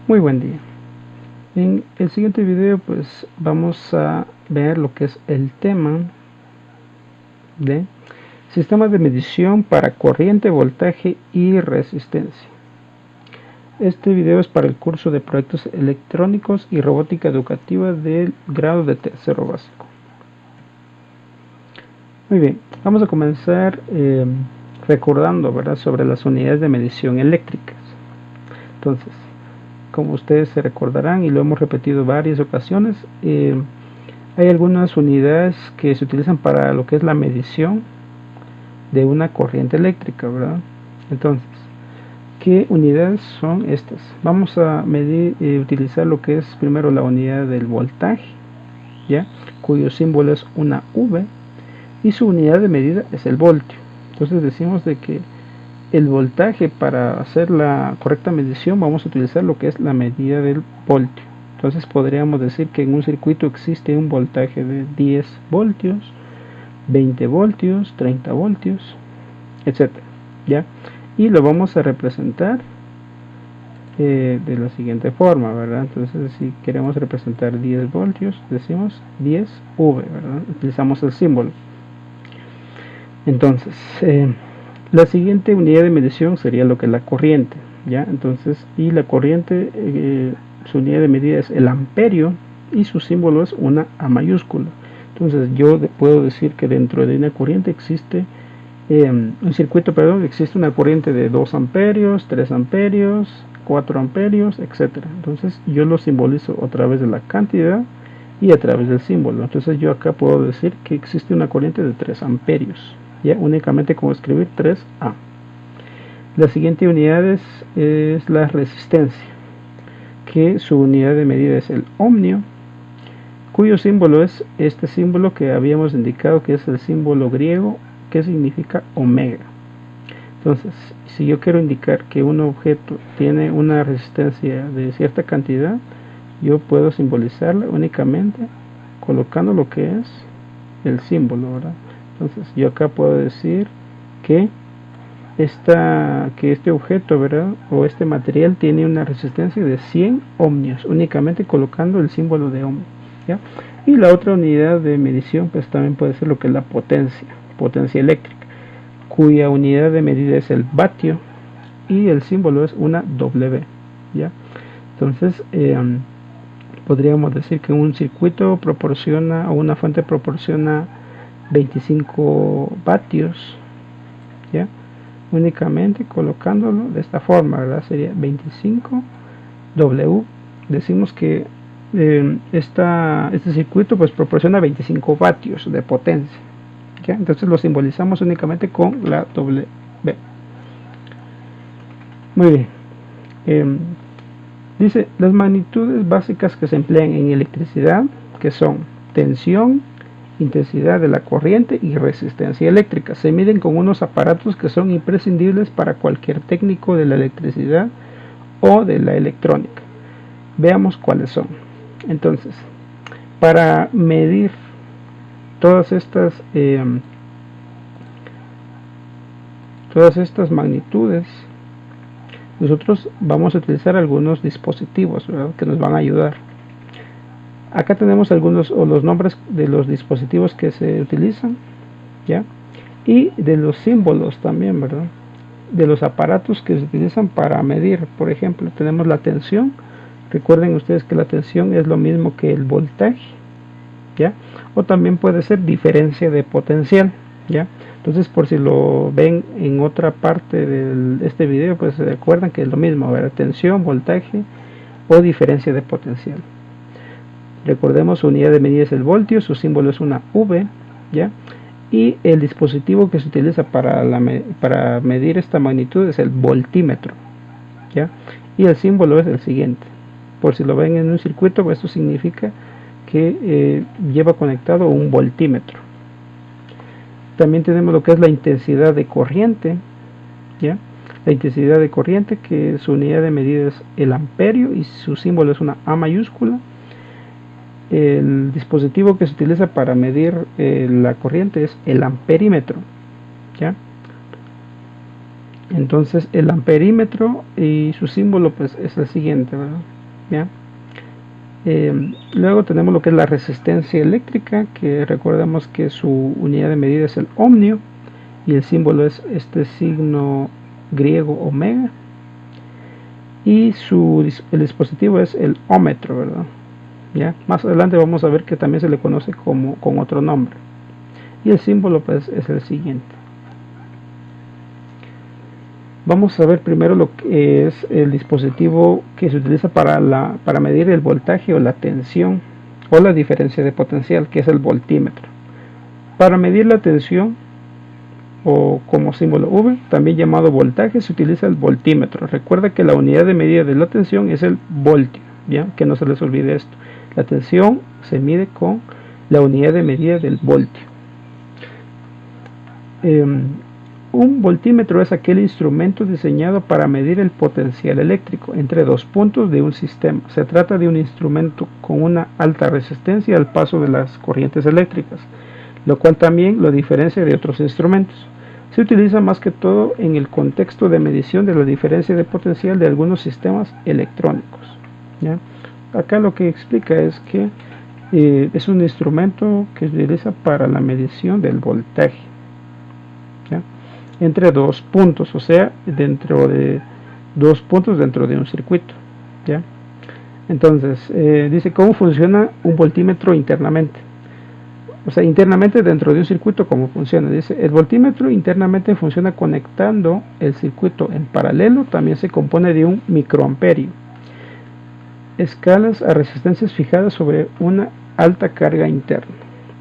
Muy buen día. En el siguiente video pues vamos a ver lo que es el tema de sistemas de medición para corriente, voltaje y resistencia. Este video es para el curso de proyectos electrónicos y robótica educativa del grado de tercero básico. Muy bien, vamos a comenzar recordando, ¿verdad?, sobre las unidades de medición eléctricas. Entonces, como ustedes se recordarán y lo hemos repetido varias ocasiones, hay algunas unidades que se utilizan para lo que es la medición de una corriente eléctrica, ¿verdad? Entonces, ¿qué unidades son estas? Vamos a medir, utilizar lo que es primero la unidad del voltaje, ¿ya?, cuyo símbolo es una V, y su unidad de medida es el voltio. Entonces decimos de que el voltaje, para hacer la correcta medición, vamos a utilizar lo que es la medida del voltio. Entonces podríamos decir que en un circuito existe un voltaje de 10 voltios, 20 voltios, 30 voltios, etcétera, ¿ya? Y lo vamos a representar de la siguiente forma, ¿verdad? Entonces, si queremos representar 10 voltios, decimos 10V, ¿verdad? Utilizamos el símbolo. Entonces, la siguiente unidad de medición sería lo que es la corriente, ¿ya? Entonces, y la corriente, su unidad de medida es el amperio y su símbolo es una A mayúscula. Entonces, yo puedo decir que dentro de una corriente existe, un circuito, perdón, existe una corriente de 2 amperios, 3 amperios, 4 amperios, etcétera. Entonces, yo lo simbolizo a través de la cantidad y a través del símbolo. Entonces, yo acá puedo decir que existe una corriente de 3 amperios. Ya únicamente como escribir 3A. La siguiente unidad es la resistencia, que su unidad de medida es el ohmio, cuyo símbolo es este símbolo que habíamos indicado, que es el símbolo griego que significa omega. Entonces, si yo quiero indicar que un objeto tiene una resistencia de cierta cantidad, yo puedo simbolizarla únicamente colocando lo que es el símbolo, ¿verdad? Entonces yo acá puedo decir que este objeto, ¿verdad?, o este material tiene una resistencia de 100 ohmios, únicamente colocando el símbolo de ohm, ¿ya? Y la otra unidad de medición pues también puede ser lo que es la potencia eléctrica, cuya unidad de medida es el vatio y el símbolo es una W, ¿ya? Entonces podríamos decir que un circuito proporciona, o una fuente proporciona 25 vatios, ¿ya?, únicamente colocándolo de esta forma, ¿verdad? Sería 25 W. Decimos que este circuito pues proporciona 25 vatios de potencia, ¿ya? Entonces lo simbolizamos únicamente con la W. Muy bien. Dice las magnitudes básicas que se emplean en electricidad, que son tensión, intensidad de la corriente y resistencia eléctrica. Se miden con unos aparatos que son imprescindibles para cualquier técnico de la electricidad o de la electrónica. Veamos cuáles son. Entonces, para medir todas estas magnitudes, nosotros vamos a utilizar algunos dispositivos, ¿verdad?, que nos van a ayudar. Acá tenemos algunos, o los nombres de los dispositivos que se utilizan, ¿ya?, y de los símbolos también, ¿verdad?, de los aparatos que se utilizan para medir. Por ejemplo, tenemos la tensión. Recuerden ustedes que la tensión es lo mismo que el voltaje, ¿ya?, o también puede ser diferencia de potencial, ¿ya? Entonces, por si lo ven en otra parte de este video, pues se recuerdan que es lo mismo, ¿verdad?, tensión, voltaje o diferencia de potencial. Recordemos, su unidad de medida es el voltio, su símbolo es una V, ¿ya? Y el dispositivo que se utiliza para medir esta magnitud es el voltímetro, ¿ya? Y el símbolo es el siguiente. Por si lo ven en un circuito, pues esto significa que lleva conectado un voltímetro. También tenemos lo que es la intensidad de corriente, ¿ya? La intensidad de corriente, que su unidad de medida es el amperio y su símbolo es una A mayúscula. El dispositivo que se utiliza para medir la corriente es el amperímetro, ¿ya? Entonces el amperímetro y su símbolo pues es el siguiente, ¿verdad? ¿ya? Luego tenemos lo que es la resistencia eléctrica, que recordemos que su unidad de medida es el ohmio y el símbolo es este signo griego omega, y el dispositivo es el ómetro, ¿verdad? ¿Ya? Más adelante vamos a ver que también se le conoce con otro nombre, y el símbolo pues es el siguiente. Vamos a ver primero lo que es el dispositivo que se utiliza para medir el voltaje o la tensión o la diferencia de potencial, que es el voltímetro. Para medir la tensión, o como símbolo V, también llamado voltaje, se utiliza el voltímetro. Recuerda que la unidad de medida de la tensión es el voltio, ¿ya? Que no se les olvide esto. La tensión se mide con la unidad de medida del voltio. Un voltímetro es aquel instrumento diseñado para medir el potencial eléctrico entre dos puntos de un sistema. Se trata de un instrumento con una alta resistencia al paso de las corrientes eléctricas, lo cual también lo diferencia de otros instrumentos. Se utiliza más que todo en el contexto de medición de la diferencia de potencial de algunos sistemas electrónicos, ¿ya? Acá lo que explica es que es un instrumento que se utiliza para la medición del voltaje, ¿ya? Entre dos puntos, o sea, dentro de dos puntos dentro de un circuito, ¿ya? Entonces, dice cómo funciona un voltímetro internamente. O sea, internamente dentro de un circuito, ¿cómo funciona? Dice, el voltímetro internamente funciona conectando el circuito en paralelo. También se compone de un microamperio, escalas a resistencias fijadas sobre una alta carga interna,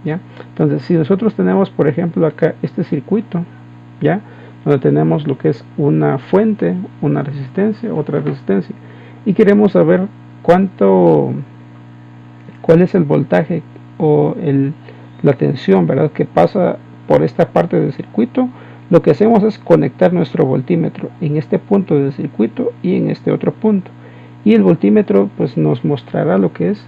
¿ya? Entonces, si nosotros tenemos, por ejemplo, acá este circuito, ¿ya? Donde tenemos lo que es una fuente, una resistencia, otra resistencia, y queremos saber cuál es el voltaje o la tensión, ¿verdad?, que pasa por esta parte del circuito. Lo que hacemos es conectar nuestro voltímetro en este punto del circuito y en este otro punto, y el voltímetro pues nos mostrará lo que es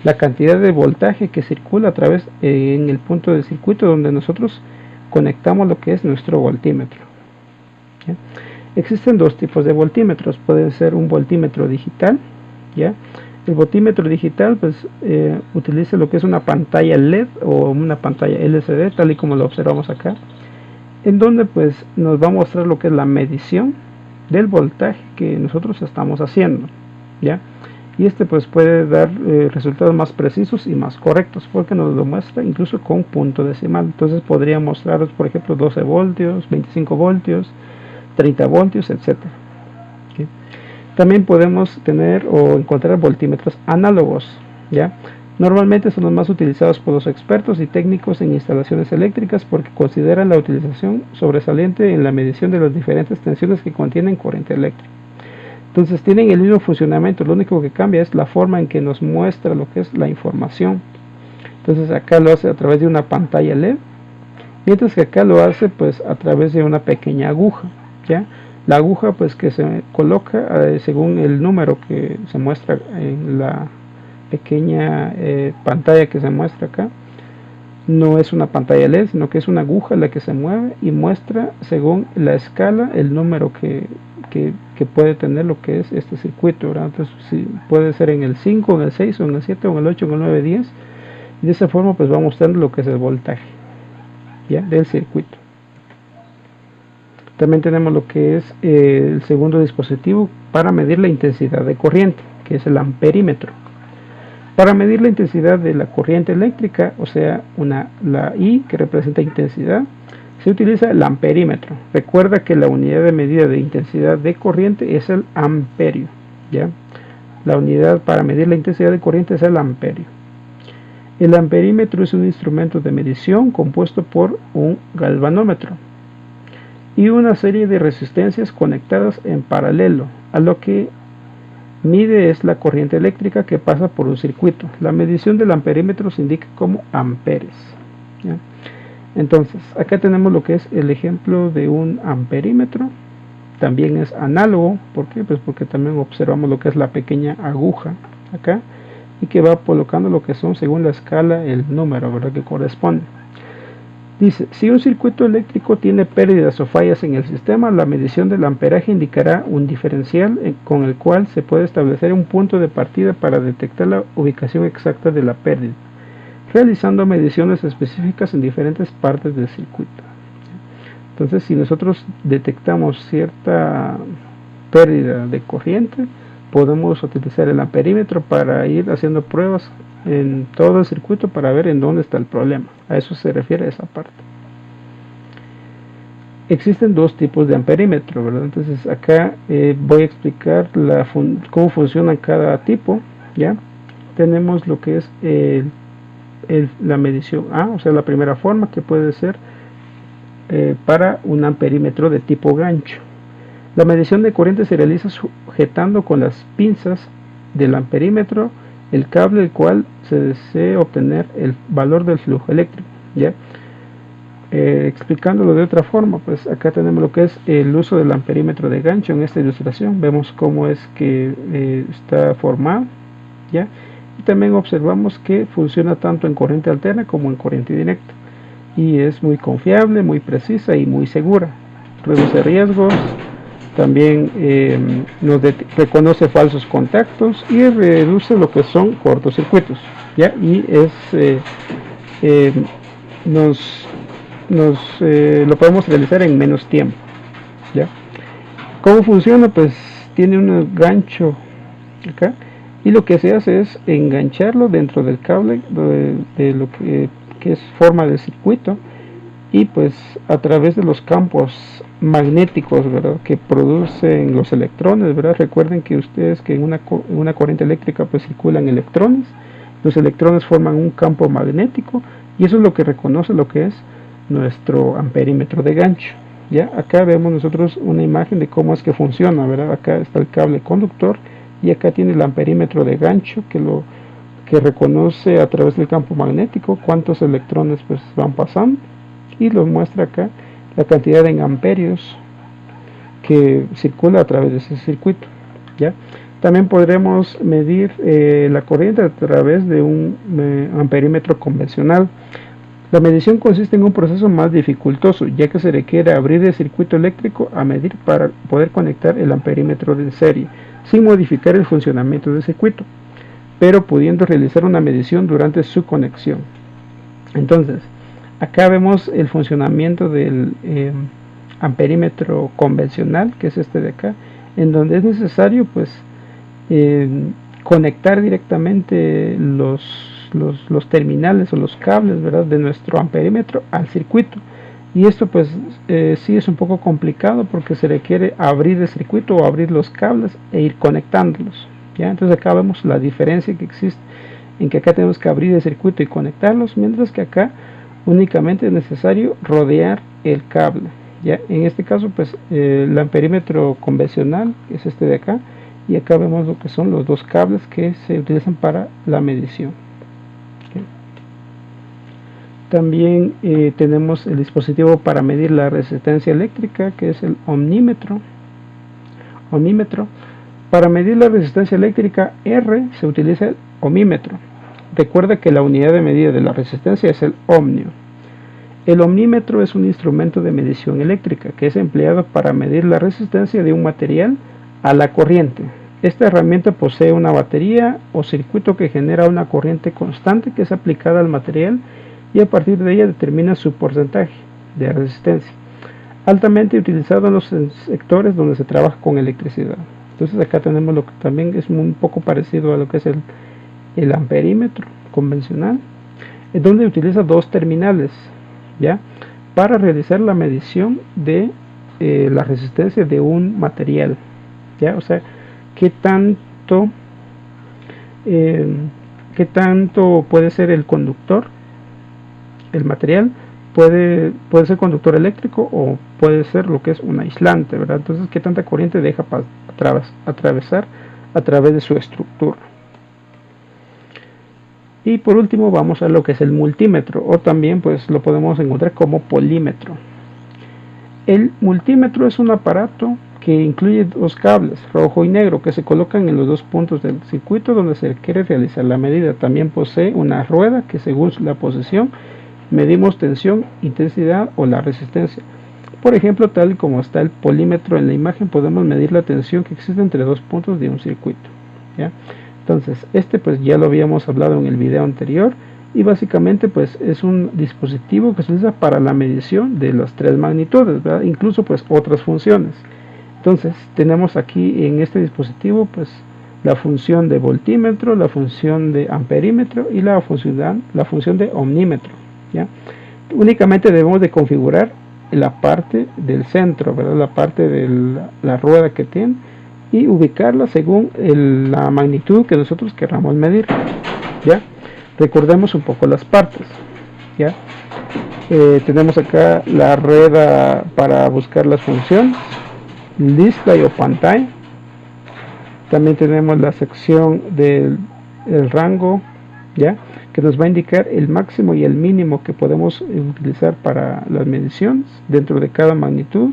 la cantidad de voltaje que circula a través en el punto del circuito donde nosotros conectamos lo que es nuestro voltímetro, ¿ya? Existen dos tipos de voltímetros. Puede ser un voltímetro digital, ¿ya? El voltímetro digital pues utiliza lo que es una pantalla LED o una pantalla LCD, tal y como lo observamos acá, en donde pues nos va a mostrar lo que es la medición del voltaje que nosotros estamos haciendo, ¿ya? Y este pues puede dar resultados más precisos y más correctos, porque nos lo muestra incluso con punto decimal. Entonces podría mostraros, por ejemplo, 12 voltios, 25 voltios, 30 voltios, etc. ¿Okay? También podemos tener o encontrar voltímetros análogos, ¿ya? Normalmente son los más utilizados por los expertos y técnicos en instalaciones eléctricas porque consideran la utilización sobresaliente en la medición de las diferentes tensiones que contienen corriente eléctrica. Entonces tienen el mismo funcionamiento, lo único que cambia es la forma en que nos muestra lo que es la información. Entonces acá lo hace a través de una pantalla LED, mientras que acá lo hace pues a través de una pequeña aguja, ¿ya? La aguja pues que se coloca según el número que se muestra en la pequeña pantalla que se muestra acá. No es una pantalla LED, sino que es una aguja la que se mueve y muestra según la escala el número que puede tener lo que es este circuito, ¿verdad? Entonces sí, puede ser en el 5, en el 6, o en el 7, o en el 8, o en el 9, 10, y de esa forma pues va mostrando lo que es el voltaje, ¿ya?, del circuito. También tenemos lo que es el segundo dispositivo para medir la intensidad de corriente, que es el amperímetro. Para medir la intensidad de la corriente eléctrica, o sea, la I que representa intensidad, se utiliza el amperímetro. Recuerda que la unidad de medida de intensidad de corriente es el amperio, ¿ya? La unidad para medir la intensidad de corriente es el amperio. El amperímetro es un instrumento de medición compuesto por un galvanómetro y una serie de resistencias conectadas en paralelo. A lo que mide es la corriente eléctrica que pasa por un circuito. La medición del amperímetro se indica como amperes, ¿ya? Entonces, acá tenemos lo que es el ejemplo de un amperímetro. También es análogo. ¿Por qué? Pues porque también observamos lo que es la pequeña aguja acá y que va colocando lo que son según la escala el número, ¿verdad?, que corresponde. Dice, si un circuito eléctrico tiene pérdidas o fallas en el sistema, la medición del amperaje indicará un diferencial con el cual se puede establecer un punto de partida para detectar la ubicación exacta de la pérdida, realizando mediciones específicas en diferentes partes del circuito. Entonces, si nosotros detectamos cierta pérdida de corriente, podemos utilizar el amperímetro para ir haciendo pruebas en todo el circuito para ver en dónde está el problema. A eso se refiere esa parte. Existen dos tipos de amperímetro, ¿verdad? Entonces acá voy a explicar cómo funciona cada tipo, ¿ya? Tenemos lo que es la medición A, o sea, la primera forma, que puede ser para un amperímetro de tipo gancho. La medición de corriente se realiza sujetando con las pinzas del amperímetro el cable el cual se desee obtener el valor del flujo eléctrico, ¿ya? Explicándolo de otra forma, pues acá tenemos lo que es el uso del amperímetro de gancho. En esta ilustración vemos cómo es que está formado, ¿ya? Y también observamos que funciona tanto en corriente alterna como en corriente directa, y es muy confiable, muy precisa y muy segura. Reduce riesgos, también nos reconoce falsos contactos y reduce lo que son cortocircuitos, ¿ya? Y lo podemos realizar en menos tiempo, ¿ya? ¿Cómo funciona? Pues tiene un gancho acá, y lo que se hace es engancharlo dentro del cable de lo que es forma del circuito, y pues a través de los campos magnéticos, ¿verdad?, que producen los electrones, ¿verdad? Recuerden que ustedes que en una corriente eléctrica pues circulan electrones. Los electrones forman un campo magnético, y eso es lo que reconoce lo que es nuestro amperímetro de gancho, ¿ya? Acá vemos nosotros una imagen de cómo es que funciona, ¿verdad? Acá está el cable conductor, y acá tiene el amperímetro de gancho que reconoce a través del campo magnético cuántos electrones pues van pasando, y los muestra acá la cantidad en amperios que circula a través de ese circuito, ¿ya? También podremos medir la corriente a través de un amperímetro convencional. La medición consiste en un proceso más dificultoso, ya que se requiere abrir el circuito eléctrico a medir para poder conectar el amperímetro de serie, sin modificar el funcionamiento del circuito, pero pudiendo realizar una medición durante su conexión. Entonces, acá vemos el funcionamiento del amperímetro convencional, que es este de acá, en donde es necesario pues conectar directamente los terminales o los cables, ¿verdad?, de nuestro amperímetro al circuito. Y esto pues sí es un poco complicado, porque se requiere abrir el circuito o abrir los cables e ir conectándolos, ¿ya? Entonces acá vemos la diferencia que existe, en que acá tenemos que abrir el circuito y conectarlos, mientras que acá únicamente es necesario rodear el cable, ¿ya? En este caso pues el amperímetro convencional es este de acá, y acá vemos lo que son los dos cables que se utilizan para la medición. También tenemos el dispositivo para medir la resistencia eléctrica, que es el ohmímetro. Para medir la resistencia eléctrica R se utiliza el ohmímetro. Recuerda que la unidad de medida de la resistencia es el ohmio. El ohmímetro es un instrumento de medición eléctrica que es empleado para medir la resistencia de un material a la corriente. Esta herramienta posee una batería o circuito que genera una corriente constante que es aplicada al material, y a partir de ella determina su porcentaje de resistencia, altamente utilizado en los sectores donde se trabaja con electricidad. Entonces acá tenemos lo que también es un poco parecido a lo que es el amperímetro convencional, en donde utiliza dos terminales, ¿ya?, para realizar la medición de la resistencia de un material, ¿ya? O sea, qué tanto puede ser el conductor, el material puede ser conductor eléctrico, o puede ser lo que es un aislante, ¿verdad? Entonces, qué tanta corriente deja atravesar a través de su estructura. Y por último vamos a lo que es el multímetro, o también pues lo podemos encontrar como polímetro. El multímetro es un aparato que incluye dos cables, rojo y negro, que se colocan en los dos puntos del circuito donde se quiere realizar la medida. También posee una rueda que, según la posición, medimos tensión, intensidad o la resistencia. Por ejemplo, tal como está el polímetro en la imagen, podemos medir la tensión que existe entre dos puntos de un circuito, ¿ya? Entonces, pues ya lo habíamos hablado en el video anterior, y básicamente pues es un dispositivo que se utiliza para la medición de las tres magnitudes, ¿verdad? Incluso pues otras funciones. Entonces, tenemos aquí en este dispositivo pues la función de voltímetro, la función de amperímetro y la función de ohmímetro, ¿ya? Únicamente debemos de configurar la parte del centro, ¿verdad? La parte de la rueda que tiene, y ubicarla según la magnitud que nosotros queramos medir, ¿ya? Recordemos un poco las partes, ¿ya? Tenemos acá la rueda para buscar las funciones, display o pantalla. También tenemos la sección del rango, ¿ya? Que nos va a indicar el máximo y el mínimo que podemos utilizar para las mediciones dentro de cada magnitud.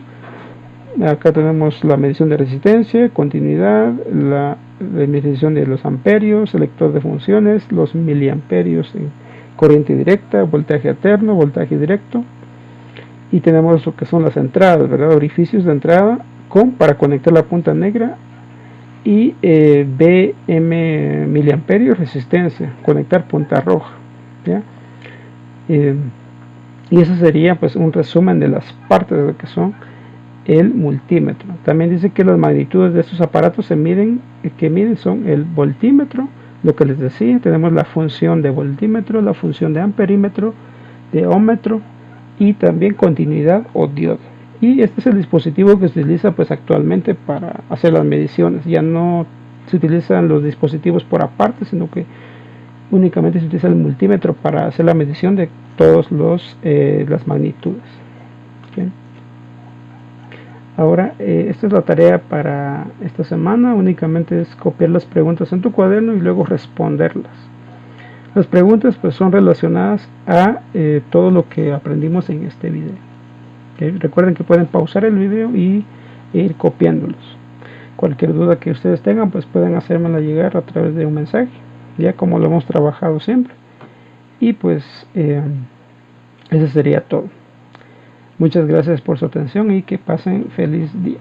Acá tenemos la medición de resistencia, continuidad, la medición de los amperios, selector de funciones, los miliamperios en corriente directa, voltaje alterno, voltaje directo, y tenemos lo que son las entradas, ¿verdad? Orificios de entrada para conectar la punta negra, y BM miliamperios, resistencia, conectar punta roja, ¿ya? Y eso sería pues un resumen de las partes de lo que son el multímetro. También dice que las magnitudes de estos aparatos miden son el voltímetro, lo que les decía, tenemos la función de voltímetro, la función de amperímetro, de ohmmetro, y también continuidad o diodo. Y este es el dispositivo que se utiliza pues actualmente para hacer las mediciones. Ya no se utilizan los dispositivos por aparte, sino que únicamente se utiliza el multímetro para hacer la medición de todas las magnitudes. ¿Okay? Ahora, esta es la tarea para esta semana. Únicamente es copiar las preguntas en tu cuaderno y luego responderlas. Las preguntas pues son relacionadas a todo lo que aprendimos en este video. ¿Okay? Recuerden que pueden pausar el video y ir copiándolos. Cualquier duda que ustedes tengan pues pueden hacérmela llegar a través de un mensaje, ya como lo hemos trabajado siempre. Y pues eso sería todo. Muchas gracias por su atención y que pasen feliz día.